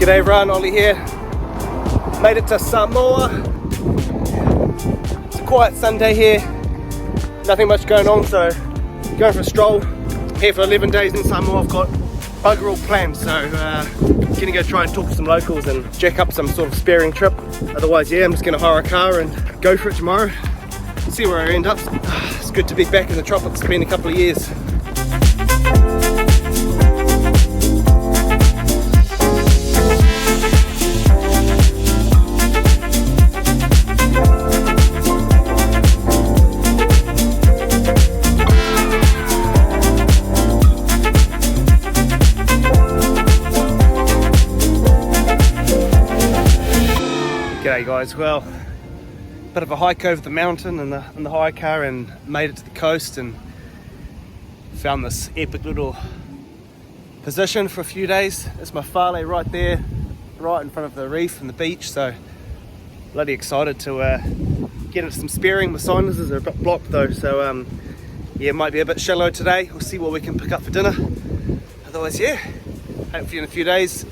G'day everyone, Ollie here. Made it to Samoa. It's a quiet Sunday here. Nothing much going on, so going for a stroll. I'm here for 11 days in Samoa. I've got bugger all planned, so gonna go try and talk to some locals and jack up some sort of spearing trip. Otherwise, yeah, I'm just gonna hire a car and go for it tomorrow. See where I end up. It's good to be back in the tropics. It's been a couple of years. G'day guys, well, bit of a hike over the mountain in the hire car and made it to the coast and found this epic little position for a few days. There's my fale right there, right in front of the reef and the beach, so bloody excited to get into some spearing. My sinuses are a bit blocked though, so yeah, it might be a bit shallow today. We'll see what we can pick up for dinner. Otherwise, yeah, hopefully in a few days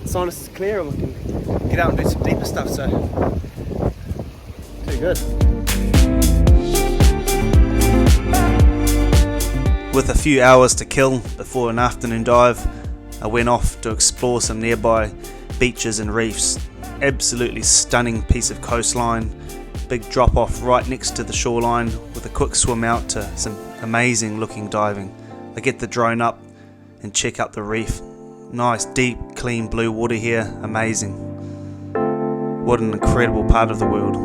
sinus is clear and we can get out and do some deeper stuff, so too good. With a few hours to kill before an afternoon dive, I went off to explore some nearby beaches and reefs. Absolutely stunning piece of coastline, big drop off right next to the shoreline with a quick swim out to some amazing looking diving. I get the drone up and check out the reef. Nice deep clean blue water here, amazing. What an incredible part of the world.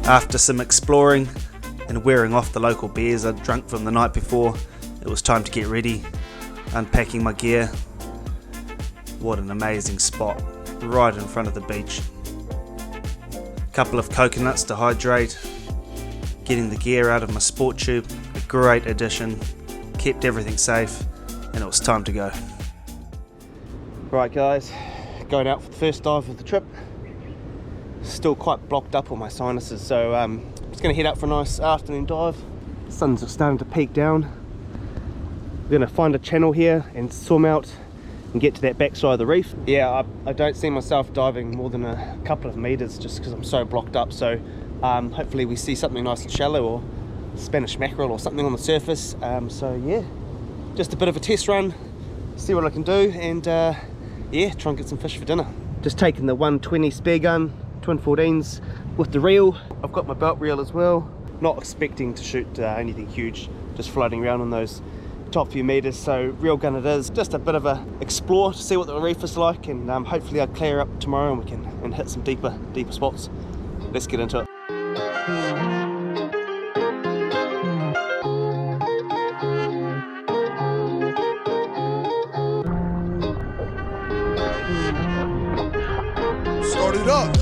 After some exploring and wearing off the local beers I'd drunk from the night before, it was time to get ready, unpacking my gear. What an amazing spot, right in front of the beach. A couple of coconuts to hydrate, getting the gear out of my sport tube, a great addition, kept everything safe, and it was time to go. Right guys, going out for the first dive of the trip. Still quite blocked up on my sinuses, so I'm just going to head out for a nice afternoon dive. The sun's starting to peak down. We're going to find a channel here and swim out and get to that backside of the reef. Yeah, I don't see myself diving more than a couple of meters just because I'm so blocked up, so hopefully we see something nice and shallow or Spanish mackerel or something on the surface. So yeah, just a bit of a test run, see what I can do, and yeah, try and get some fish for dinner. Just taking the 120 spear gun, twin 14s with the reel. I've got my belt reel as well. Not expecting to shoot anything huge, just floating around on those top few meters, so reel gun it is. Just a bit of a explore to see what the reef is like, and hopefully I'll clear up tomorrow and we can hit some deeper spots. Let's get into it. Start it up.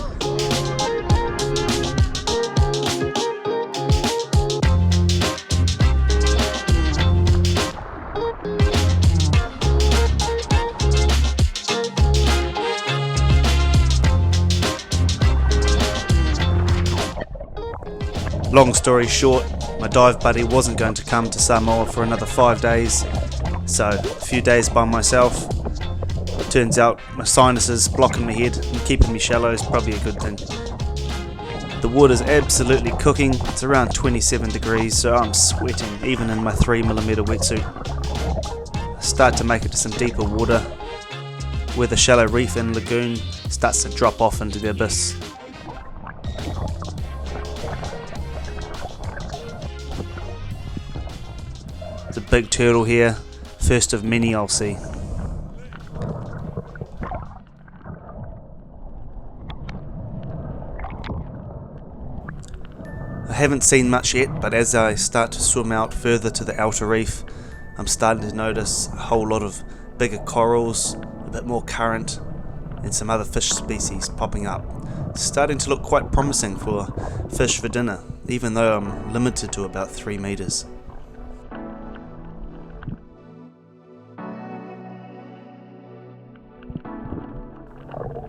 Long story short, my dive buddy wasn't going to come to Samoa for another 5 days, so a few days by myself. Turns out my sinuses blocking my head and keeping me shallow is probably a good thing. The water's absolutely cooking. It's around 27 degrees, so I'm sweating even in my 3mm wetsuit. I start to make it to some deeper water where the shallow reef and lagoon starts to drop off into the abyss. There's a big turtle here, first of many I'll see. I haven't seen much yet, but as I start to swim out further to the outer reef, I'm starting to notice a whole lot of bigger corals, a bit more current, and some other fish species popping up. It's starting to look quite promising for fish for dinner, even though I'm limited to about 3 meters.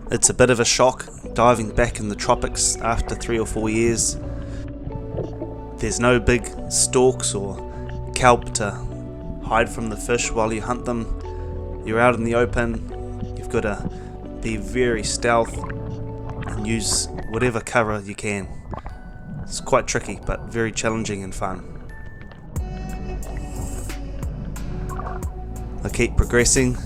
It's a bit of a shock diving back in the tropics after 3 or 4 years. There's no big stalks or kelp to hide from the fish while you hunt them. You're out in the open, you've got to be very stealth and use whatever cover you can. It's quite tricky, but very challenging and fun. I keep progressing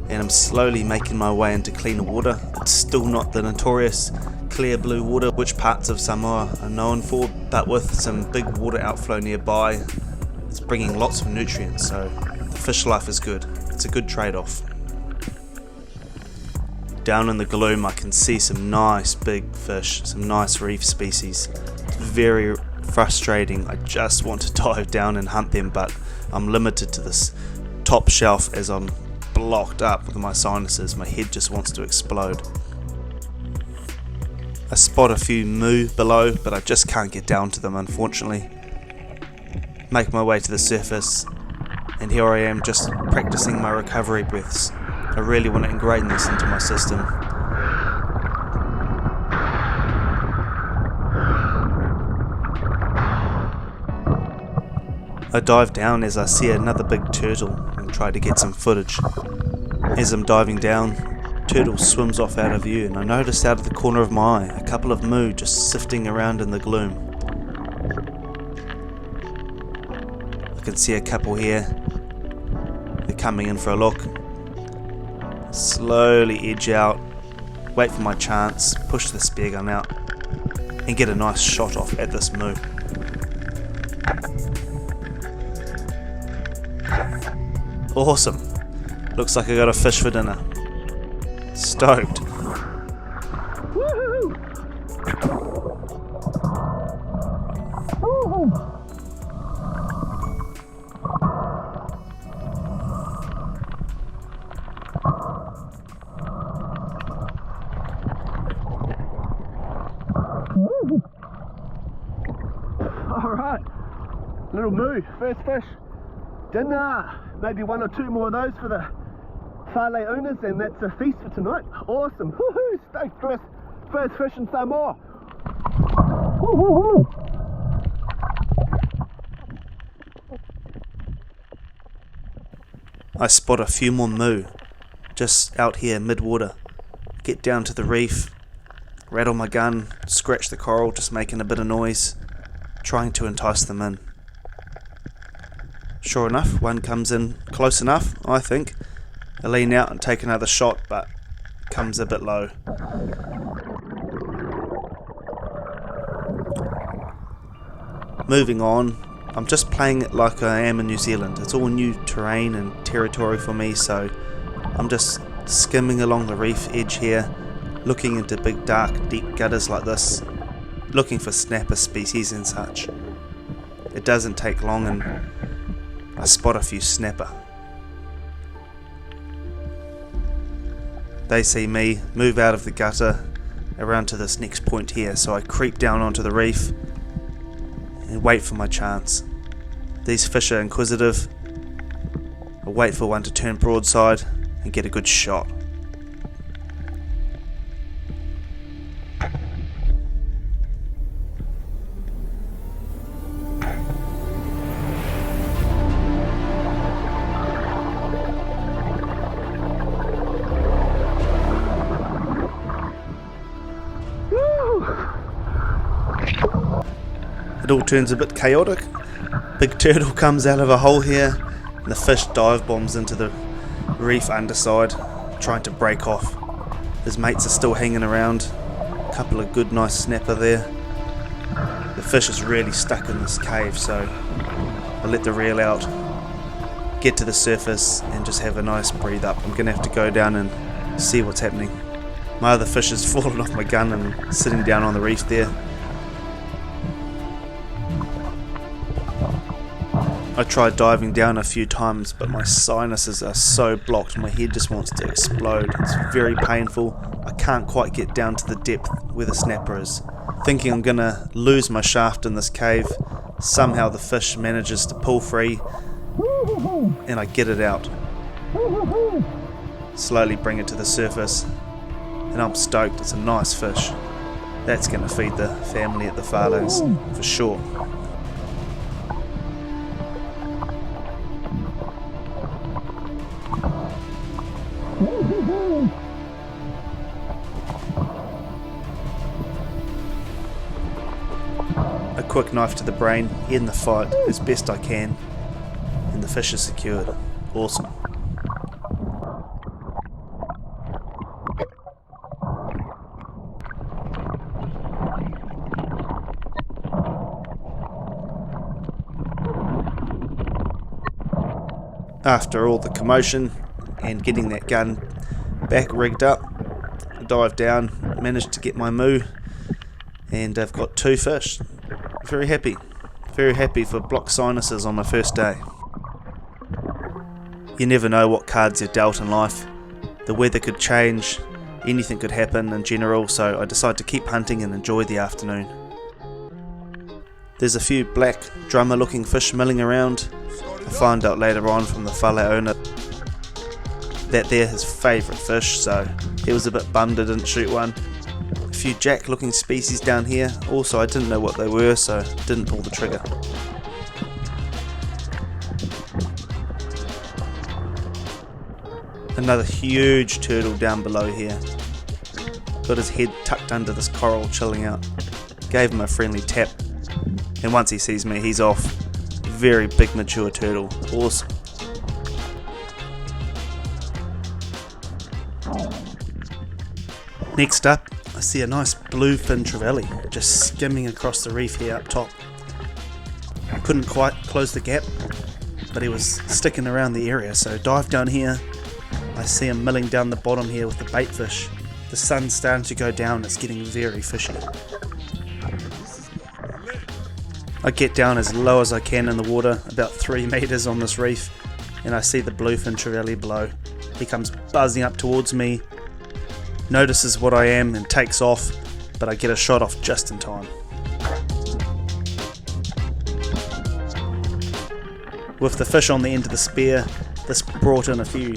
and I'm slowly making my way into cleaner water. It's still not the notorious clear blue water which parts of Samoa are known for, but with some big water outflow nearby, it's bringing lots of nutrients, so the fish life is good. It's a good trade-off. Down in the gloom I can see some nice big fish, some nice reef species. It's very frustrating. I just want to dive down and hunt them, but I'm limited to this top shelf as I'm blocked up with my sinuses. My head just wants to explode. I spot a few moo below, but I just can't get down to them, unfortunately. Make my way to the surface, and here I am just practicing my recovery breaths. I really want to ingrain this into my system. I dive down as I see another big turtle and try to get some footage. As I'm diving down, turtle swims off out of view, and I notice out of the corner of my eye a couple of moo just sifting around in the gloom. I can see a couple here. They're coming in for a look. Slowly edge out, wait for my chance, push the spear gun out, and get a nice shot off at this moo. Awesome! Looks like I got a fish for dinner. Stoked. Woohoo! Alright, little moo, first fish, dinner, maybe one or two more of those for the Whale owners, and that's a feast for tonight. Awesome, woohoo, stoked, first fish in Samoa. Woo-hoo-hoo. I spot a few more moo just out here mid-water. Get down to the reef, rattle my gun, scratch the coral, just making a bit of noise, trying to entice them in. Sure enough, one comes in close enough, I think. I lean out and take another shot, but comes a bit low. Moving on, I'm just playing it like I am in New Zealand. It's all new terrain and territory for me, so I'm just skimming along the reef edge here, looking into big dark deep gutters like this, looking for snapper species and such. It doesn't take long and I spot a few snapper. They see me, move out of the gutter around to this next point here, so I creep down onto the reef and wait for my chance. These fish are inquisitive. I wait for one to turn broadside and get a good shot. It all turns a bit chaotic. Big turtle comes out of a hole here and the fish dive bombs into the reef underside, trying to break off. His mates are still hanging around. A couple of good nice snapper there. The fish is really stuck in this cave, so I let the reel out, get to the surface and just have a nice breathe up. I'm gonna have to go down and see what's happening. My other fish has fallen off my gun and sitting down on the reef there. I tried diving down a few times, but my sinuses are so blocked, my head just wants to explode. It's very painful. I can't quite get down to the depth where the snapper is. Thinking I'm gonna lose my shaft in this cave, somehow the fish manages to pull free and I get it out. Slowly bring it to the surface and I'm stoked. It's a nice fish. That's gonna feed the family at the Whale's for sure. A quick knife to the brain, end the fight as best I can, and the fish is secured. Awesome. After all the commotion and getting that gun back rigged up, I dived down, managed to get my moo, and I've got 2 fish. Very happy for blocked sinuses on my first day. You never know what cards you're dealt in life. The weather could change, anything could happen in general, so I decided to keep hunting and enjoy the afternoon. There's a few black drummer looking fish milling around. I find out later on from the whale owner that they're his favourite fish, so he was a bit bummed I didn't shoot one. A few jack looking species down here, also I didn't know what they were, so didn't pull the trigger. Another huge turtle down below here. Got his head tucked under this coral chilling out. Gave him a friendly tap, and once he sees me he's off. Very big mature turtle, awesome. Next up, I see a nice bluefin trevally just skimming across the reef here up top. I couldn't quite close the gap, but he was sticking around the area, so dive down here. I see him milling down the bottom here with the bait fish. The sun's starting to go down, it's getting very fishy. I get down as low as I can in the water, about 3 meters on this reef, and I see the bluefin trevally below. He comes buzzing up towards me, notices what I am and takes off, but I get a shot off just in time. With the fish on the end of the spear, this brought in a few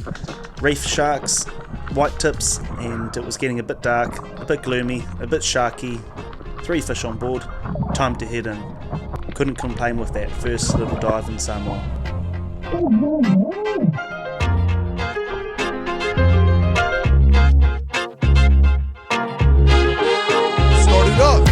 reef sharks, white tips, and it was getting a bit dark, a bit gloomy, a bit sharky. 3 fish on board, time to head in. Couldn't complain with that first little dive in Samoa. Start it up.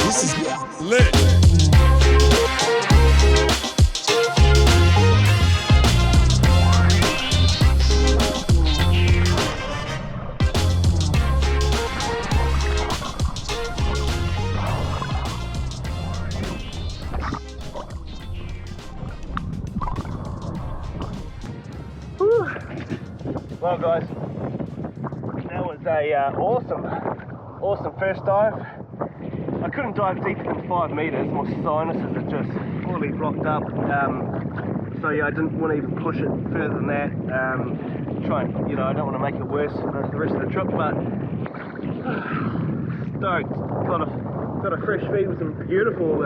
This is lit. Well guys, that was a awesome first dive. I couldn't dive deeper than 5 meters, my sinuses are just fully blocked up, so yeah, I didn't want to even push it further than that. I don't want to make it worse for the rest of the trip, but stoked. Got a fresh feed with some beautiful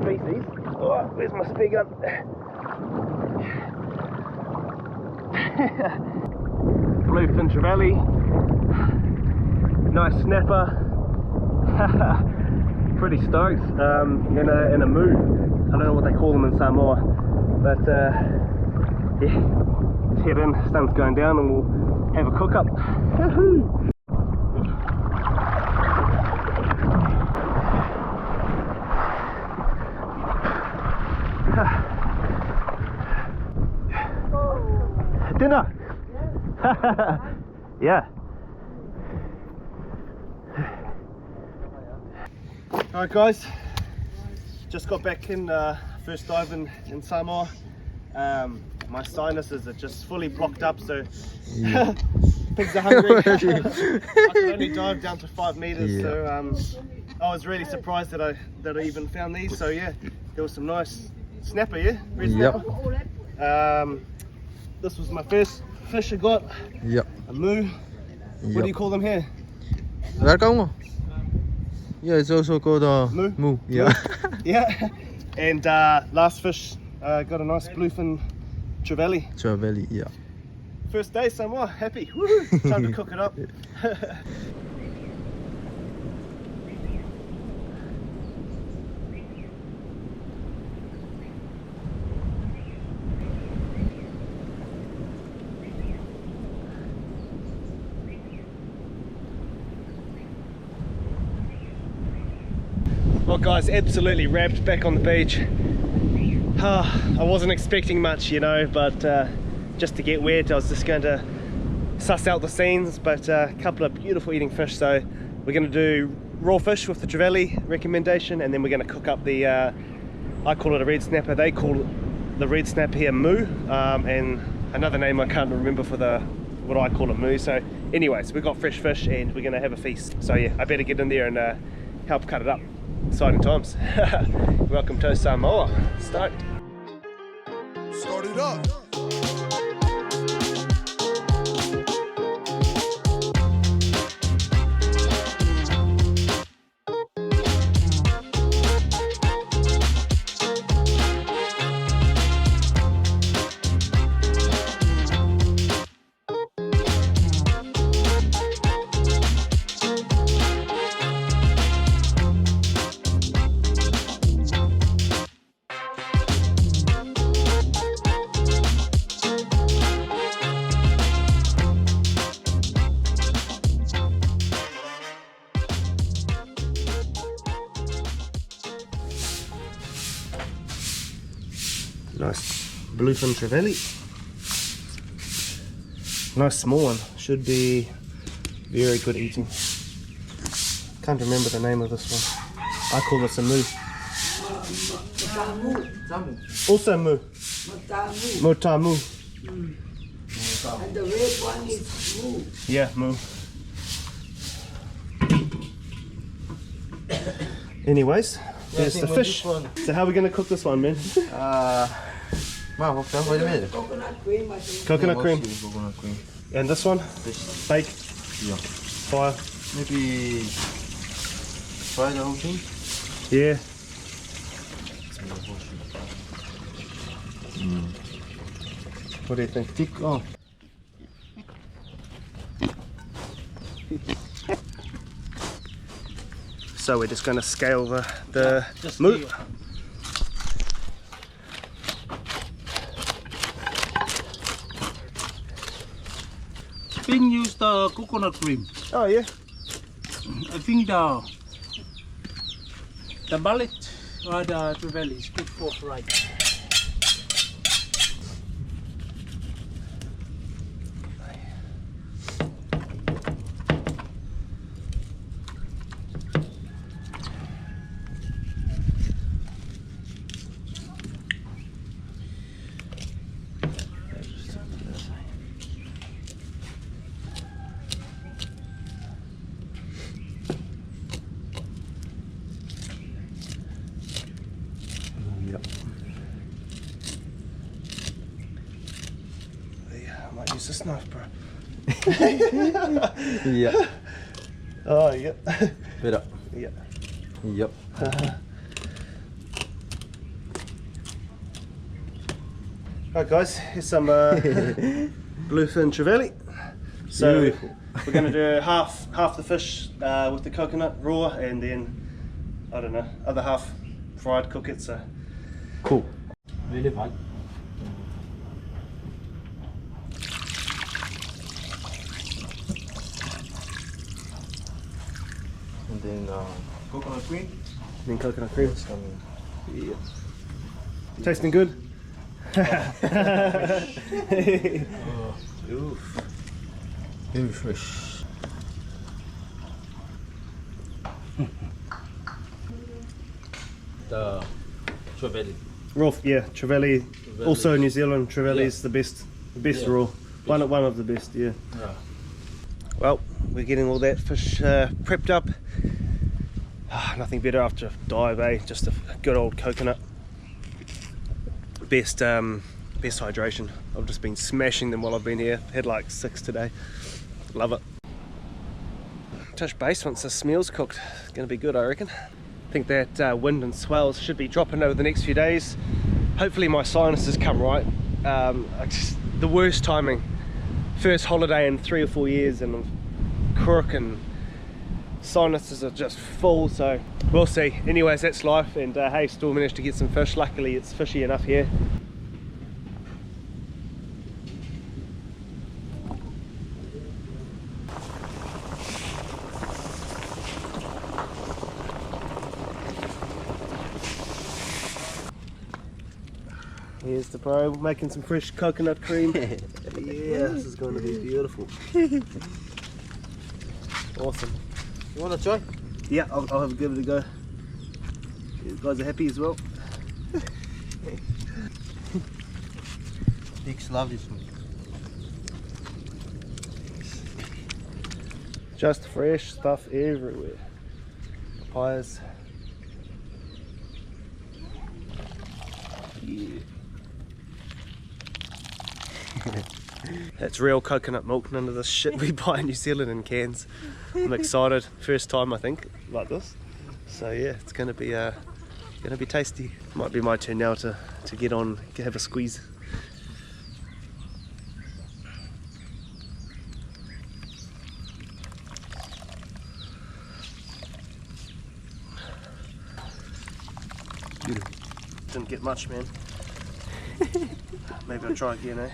species. Oh, where's my spear gun? Bluefin trevally, nice snapper, pretty stoked, in a moo. I don't know what they call them in Samoa, but yeah, let's head in, sun's going down and we'll have a cook up. Dinner! Yeah. Alright guys, just got back in first dive in Samoa. My sinuses are just fully blocked up, so pigs are hungry. I could only dive down to 5 meters, so I was really surprised that I even found these. So yeah, there was some nice snapper, yeah? Red snapper. This was my first fish I got. Yep. A moo. What do you call them here? Welcome. Yeah, it's also called moo. Moo. Yeah. Yeah. And last fish, got a nice bluefin trevally. Trevally, yeah. First day Samoa, happy. Woohoo! Time to cook it up. Well guys, absolutely wrapped back on the beach. I wasn't expecting much, you know, but just to get wet I was just going to suss out the scenes, but a couple of beautiful eating fish. So we're going to do raw fish with the trevally recommendation, and then we're going to cook up the I call it a red snapper, they call the red snapper here moo, and another name I can't remember for the what I call a moo. So anyways, we've got fresh fish and we're going to have a feast. So yeah, I better get in there and help cut it up. Exciting times. Welcome to Samoa. Stoked. Start it up. Nice bluefin trevally. Nice small one. Should be very good eating. Can't remember the name of this one. I call this a moo. Also moo. Motamu. And the red one is moo. Yeah, moo. Anyways, there's the fish. So how are we going to cook this one, man? Wow, wait a minute. Coconut cream, I think. Coconut cream. Coconut cream. And this one? Bake. Yeah. Fire. Maybe fry the whole thing. Yeah. What do you think? Thick? Oh. So we're just going to scale the moo. Ping use the coconut cream. Oh yeah. I think the bullet or the trevally is good for fried. Yep. Yeah, I might use this knife, bro. Yeah. Oh, yep. Better. Yeah. Yep. Alright guys, here's some bluefin trevally. So Beautiful. we're going to do half the fish with the coconut raw, and then I don't know, other half fried, cook it. So Cool. Really fun. And then coconut cream. then coconut cream. Some Yeah. Tasting good. Oof. very fresh. The trevally. Raw, yeah, trevally. Also New Zealand trevally is the best raw. One of the best, yeah. Well, we're getting all that fish prepped up. Nothing better after a dive, eh? Just a good old coconut. Best hydration. I've just been smashing them while I've been here. Had like 6 today. Love it. Touch base once this meal's cooked. It's gonna be good, I reckon. I think that wind and swells should be dropping over the next few days. Hopefully my sinuses come right. The worst timing. First holiday in 3 or 4 years, and I'm crook and sinuses are just full, so we'll see. Anyways, that's life, and hey, still managed to get some fish. Luckily it's fishy enough here. Here's the bro making some fresh coconut cream. Yeah, this is going to be beautiful. Awesome. You want to try? Yeah, I'll have a give it a go. You guys are happy as well? Pigs love this one. Just fresh stuff everywhere. Papayas. Yeah. That's real coconut milk, none of this shit we buy in New Zealand in cans. I'm excited. First time I think like this. So yeah, it's gonna be tasty. Might be my turn now to get on, have a squeeze. Didn't get much, man. Maybe I'll try again, eh?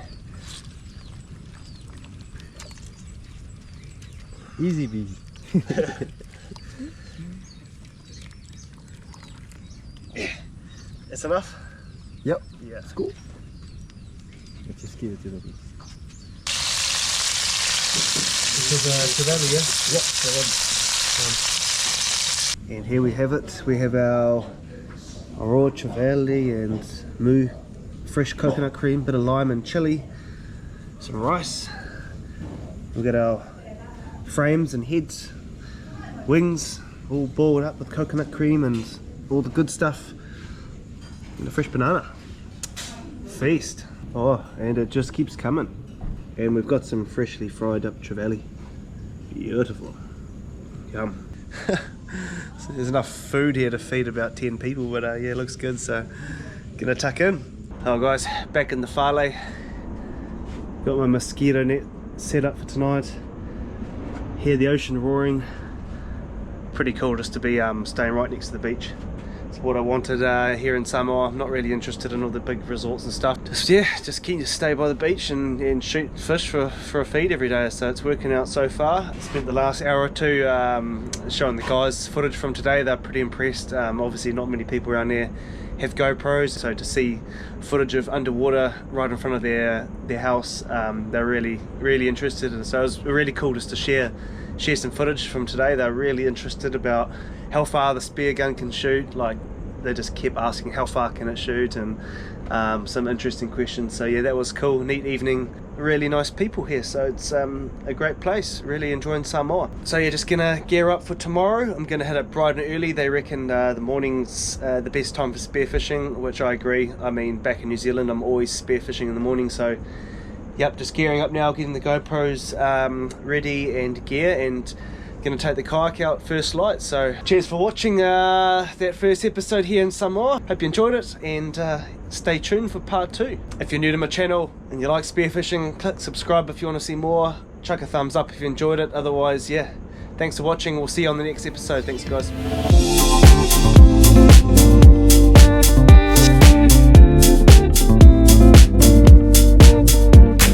Easy peasy. That's enough? Yep. Yeah. Let's go. Let's just give it to the beast. This is Trevally, yeah? Yep. And here we have it. We have our raw trevally and moo, fresh coconut cream, bit of lime and chili, some rice. We've got our frames and heads, wings, all boiled up with coconut cream and all the good stuff, and a fresh banana. Feast. Oh, and it just keeps coming. And we've got some freshly fried up trevally. Beautiful. Yum. So there's enough food here to feed about 10 people, but yeah, it looks good, so gonna tuck in. Oh guys, back in the Farley. Got my mosquito net set up for tonight. Hear the ocean roaring. Pretty cool just to be staying right next to the beach. It's what I wanted here in Samoa. I'm not really interested in all the big resorts and stuff. Just keen to stay by the beach and shoot fish for a feed every day. So it's working out so far. I spent the last hour or two showing the guys footage from today. They're pretty impressed. Obviously not many people around there have GoPros, so to see footage of underwater right in front of their house, they're really interested. And so it was really cool just to share some footage from today. They're really interested about how far the spear gun can shoot. Like, they just kept asking how far can it shoot, and some interesting questions. So yeah, that was cool. Neat evening. Really nice people here, so it's a great place. Really enjoying Samoa. So yeah, just gonna gear up for tomorrow. I'm gonna head up bright and early. They reckon the morning's the best time for spearfishing, which I agree. I mean, back in New Zealand I'm always spearfishing in the morning. So yep, just gearing up now, getting the GoPros ready and gear, and gonna take the kayak out first light. So cheers for watching that first episode here in Samoa. Hope you enjoyed it, and stay tuned for part 2. If you're new to my channel and you like spearfishing, click subscribe if you want to see more. Chuck a thumbs up if you enjoyed it. Otherwise, yeah, thanks for watching. We'll see you on the next episode. Thanks guys.